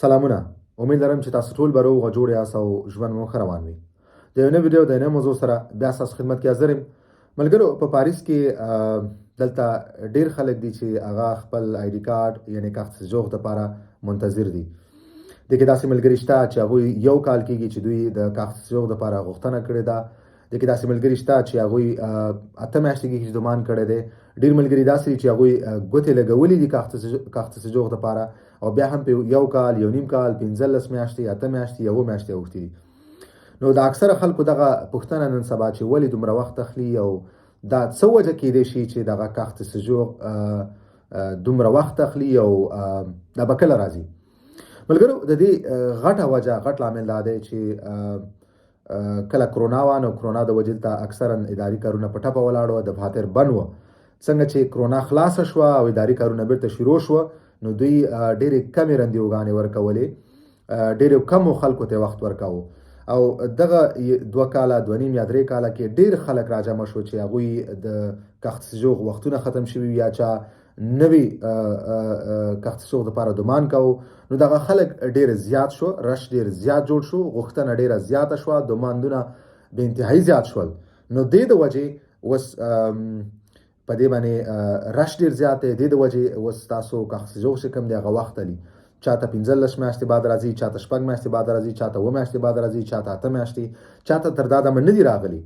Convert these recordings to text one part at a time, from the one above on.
سلامونه. امید لرم چې تاسو ټول به روغ او جوړ یاست او ژوند مو ښه روان وي. د یو نوې ویډیو د نوې موضوع سره بیا ستاسو خدمت کې حاضر یم. ملګرو، په پاریس کې دلته ډیر خلک دي چې هغه خپل آی ډي کارت یعنی کارت سجوغ لپاره منتظر دي. د کې داسې ملګري شته چې هغوی یو کال کېږي چې دوی د کارت سجوغ لپاره غوښتنه کړې ده. د کې داسې ملګري شته چې هغوی 8 میاشتې کېږي چې ګمان کړی دی. ډیر ملګري داسې دي چې هغوی ګوتې لګولې دي کارت سجوغ لپاره او بیا هم په یو کال، یو نیم کال، 15 میاشتې، 8 میاشتې، یو میاشتې اوښتې دي. نو د اکثره خلکو دغه پوښتنه نن سبا چې ولې دومره وخت اخلي او دا څه وجه کېدای شي چې دغه کارت سجوغ دومره وخت اخلي او دا به کله راځي. ملګرو، د دې غټه وجه، غټ لامل دا دی چې کله کرونا وه، نو کرونا د وجې ته اکثرا اداري کارونه په ټپه ولاړ وه، د فاتر بند وه. څنګه چې کرونا خلاصه شوه او اداري کارونه بیرته شروع شوه، نو دوی ډېرې کمې رندیوګانې ورکولې، ډېرو کمو خلکو ته وخت ورکاوه او دغه 2 کاله، 2.5 یا 3 کاله کې ډېر خلک راجمع شو چې هغوی د کارت سجوغ وختونه ختم شوي یا چا نوي کارت سجوغ لپاره دومان کوو. نو دغه خلک ډېر زیات شو، رش ډېر زیات جوړ شو، غوښتنه ډېره زیاته شوه، دوماندونه به انتهایی زیات شول. نو د دې وجې اوس په دې باندې رش ډېر زیات دی. د دې د وجې اوس تاسو کارت سجوغ چې کوم دی هغه وخت لري. چاته 15 میاشتې بعد راځي، چاته 6 میاشتې بعد راځي، چاته 7 میاشتې بعد راځي، چاته 8 میاشتې، چاته تر دا دمه نه دي راغلي.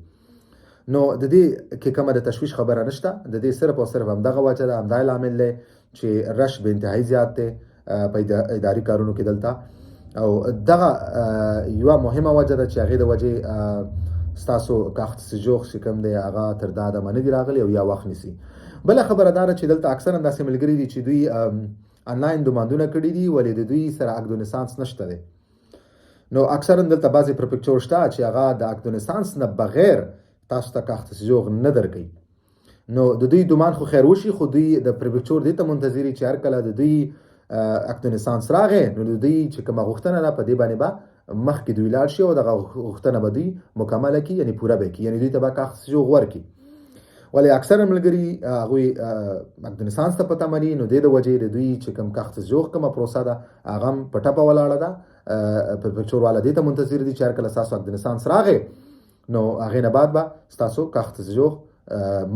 نو د دې کې کومه د تشویش خبره نشته. د دې صرف او صرف همدغه وجه ده، همدا لامل دی چې رش به انتهایی زیات دی په اداري کارونو کې دلته. او دغه یوه مهمه وجه ده چې هغې د وجې ستاسو کارت سجوغ چې کوم دی هغه تر دا دمه نه دي راغلي او یا وخت نیسي. بله خبره دا ده چې دلته اکثرا داسې ملګري دي چې دوی آنلاین دوماندونه کړي دي، ولې د دوی سره اکدونسانس نشته دی. نو اکثرا دلته بعضې پروفیکچر شته چې هغه د اکدونسانس نه بغیر تاسو ته کارت سجوغ نه درکوي. نو د دوی دومان خو خیر وشي، خو دوی د پروفیکچر دې ته منتظر چې هر کله د دوی اکدونسانس راغی، نو د دوی چې کومه غوښتنه ده په دې باندې به مخکې دوی لاړ شي او دغه غوښتنه به دوی مکمله کړي، یعنی پوره به کړي، یعنی دوی ته به کارت سجوغ ورکړي. ولې اکثره ملګري هغوی اکدونسانس ته په تمه دي. نو د دې د وجې د دوی چې کوم کارت سجوغ کومه پروسه ده هغه هم په ټپه ولاړه ده. پروفیکچر والا دې ته منتظر دي چې هر کله ستاسو اکدونسانس راغی، نو هغې نه بعد به ستاسو کارت سجوغ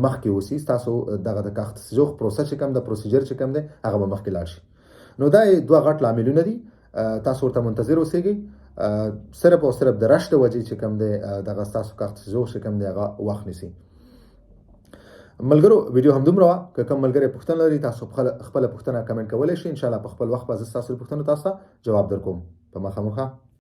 مخکې اوسي، ستاسو دغه د کارت سجوغ پروسه چې کوم ده، پروسیجر چې کوم دی هغه به مخکې لاړ شي. نو دا 2 غټ لاملونه دي. تاسو ورته منتظر اوسئ. صرف او صرف د رش د وجې چې کوم دی دغه ستاسو کارت سجوغ چې کوم دی هغه وخت نیسي. ملګرو، ویډیو همدومره وه. که کوم ملګری پوښتنه لري تاسو خپله پوښتنه کمنټ کولی شئ. انشاءالله په خپل وخت به زه ستاسو پوښتنو تاسو ته جواب درکوم. په مخه